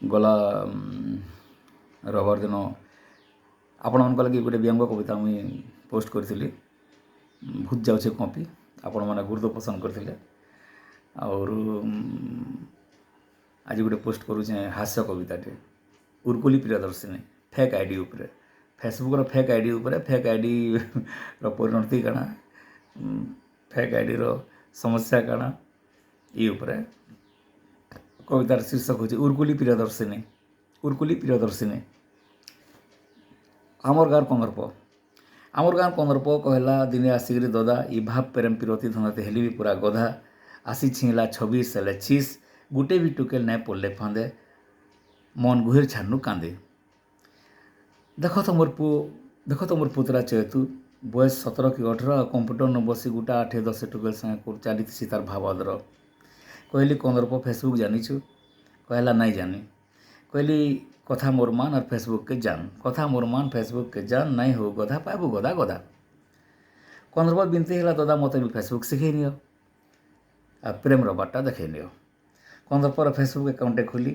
गला रविवार दिन आपण मन लगे गोटे व्यंग कविता मुई पोस्ट करी भूत जाऊे कॉपी आपण मैंने गुरुत्व पसंद करते और आज गोटे पोस्ट करुचे हास्य कविताटे उर्कुली प्रियदर्शिनी फेक आईडी उपरे फेसबुक रो फेक आईडी उपरे फेक आईडी रो परिणति काना फेक आईडी रो समस्या काना ये उपरे कवितार शीर्षक होची उर्कुली प्रियदर्शिनी। उर्कुली प्रियदर्शिनी आमर गाँव कंदरप कहला दिने आसिक ददा इ भाव प्रेम पिरती धनते हेली भी पूरा गधा आसी छिंगला 26 हेले 6 गुटे भी टुकेल नाय पड़ले फांदे मन गुहिर छानु कांदे। देख तो मोर पुतरा चेतु बयस 17 कि 18 कंप्यूटर न बसी गुटा 8-10 टुकेल संगे चली तार भावादर कहली कंदरप फेसबुक जानीचु कहला नहीं जानी कहली कथा मोर मान और फेसबुक के जान कथा मोर मान फेसबुक के जान नहीं हो गधा पाबू गधा गधा कंदरप बिनती है दादा मत भी फेसबुक शिखे नियो आ प्रेम बाटा देखे नियो। कंदरपर फेसबुक अकाउंटे खोली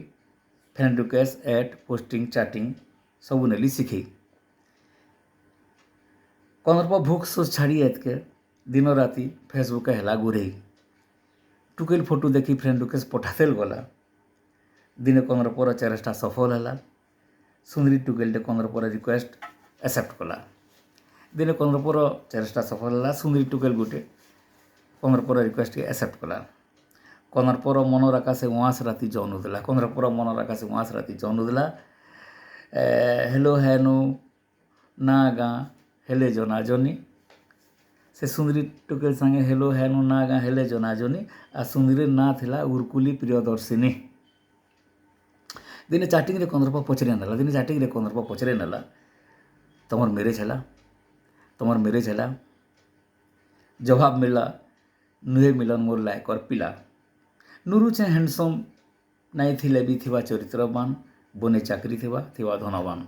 friend request add posting chatting सब नेली शिखी। कंदरप भूख सोच छाड़ी एतके दिन राति फेसबुक हेला गुरे टुकेल फोटो देखी फ्रेंड रिक्वेस्ट पठातेल गला दिने कंदरपर चेष्टा सफल है सुंदरी टुकेलटे कंदरपर रिक्वेस्ट एक्सेप्ट कला दिने कंदरपर चेष्टा सफल है सुंदरी टुकेल गुटे कंदरपर रिक्वेस्ट एक्सेप्ट कला कंदरपर मनर आकाशे उआस राति जौनु देला कंदरपर मनर आकाशे उआस राति जौनु देला हेलो हेनु ना गाँ हेले जना जनी से सुंदरी टुकेल संगे हेलो हेनु ना गाँ हेले जना जनी आ सुंदरी ना थिला उर्कुली प्रियदर्शिनी। दिने चैटिंग रे कंदरप पचरे नेला दिने चैटिंग रे कंदरप पचरे नेला तमर मैरिज है जवाब मिला नुहे मिलन मोर लायक और पिला नुरु चे हैंडसम नहीं थिले भी थिवा चरित्रवान बने चाकरी थिवा धनवान।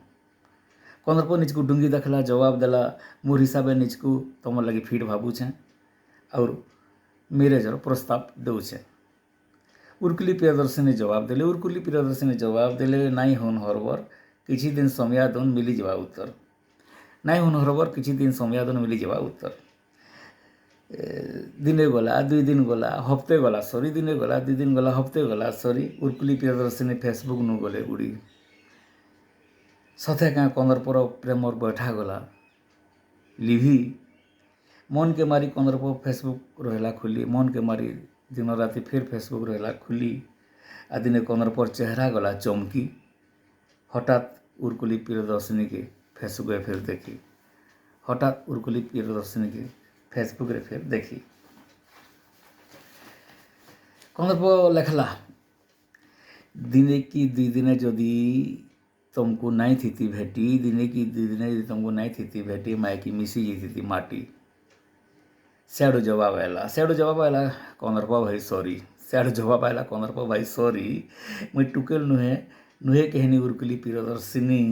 कंदरप निजको डुंगी देखला जवाब देला मोर हिसाब निजको तुम लगी फिट भावुछे और मैरेजर प्रस्ताव देउछे। उर्कुली प्रियदर्शिनी जवाब देले उर्कुली प्रियदर्शिनी जवाब देले नाई होन हरबर किछि दिन समय दोन मिली जावा उत्तर नाई होन हरबर किछि दिन समय दोन मिली जावा उत्तर। दिने गला 2 दिन गला हफ्ते गला सरी दिने गला 2 दिन गला हफ्ते गला सरी उर्कुली प्रियदर्शिनी फेसबुक नु गले उड़ी सथे क्या कंदरपर प्रेमर बैठा गला लिभी मन के मारी कंदरप फेसबुक रहा खुली मन के मारी दिन राति फिर फेसबुक रहा खुली आ दिने कंदरपर चेहरा गला चमकी हठात उर्कुली प्रियदर्शिनी के फेसबुक फिर देखी हठात उर्कुली प्रियदर्शिनी के फेसबुक रे फिर देखी कंदरप लेखला दिने की 2 दिन जदि तुमको नहीं थी भेटी दिने की 2 दिन यदि तुमको नहीं थी भेटी मायकी मिसी जी थी माटी सियाड़ू जवाब आएला कंदरप भाई सॉरी सियाड़ू जवाब आएला कंदरप भाई सॉरी मुई टुकेल नुहे कहनी उर्कुली प्रियदर्शिनी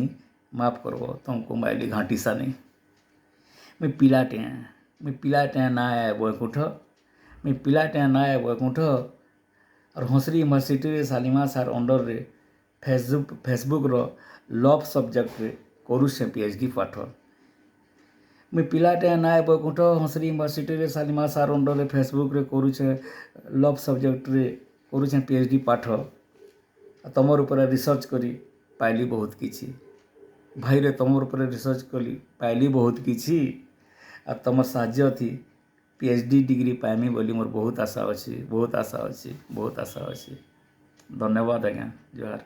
माफ करबो तुमको माइली घाटी सानी मैं पिलाटे ना आए बैकुंठ मैं पिलाटे ना आए बैकुंठ और हंसरी यूनिवर्सिटी रे सालिमा सार अंडर रे फेसबुक रो लव सब्जेक्ट रे करुछे पीएचडी पाठ मैं पिलाटे ना आए बैकुंठ हंसरी यूनिवर्सिटी रे सालिमा सार अंडर रे फेसबुक रे करुछे लव सब्जेक्ट रे करुछे पीएचडी पाठ तमर ऊपर रिसर्च करी पाइली बहुत किछि भाई रे तमर ऊपर रिसर्च कली पाइली बहुत किछि आ तमर साहाय्य थी पीएचडी डिग्री पाइमी बोली मोर बहुत आशा अच्छी धन्यवाद आज्ञा जोहार।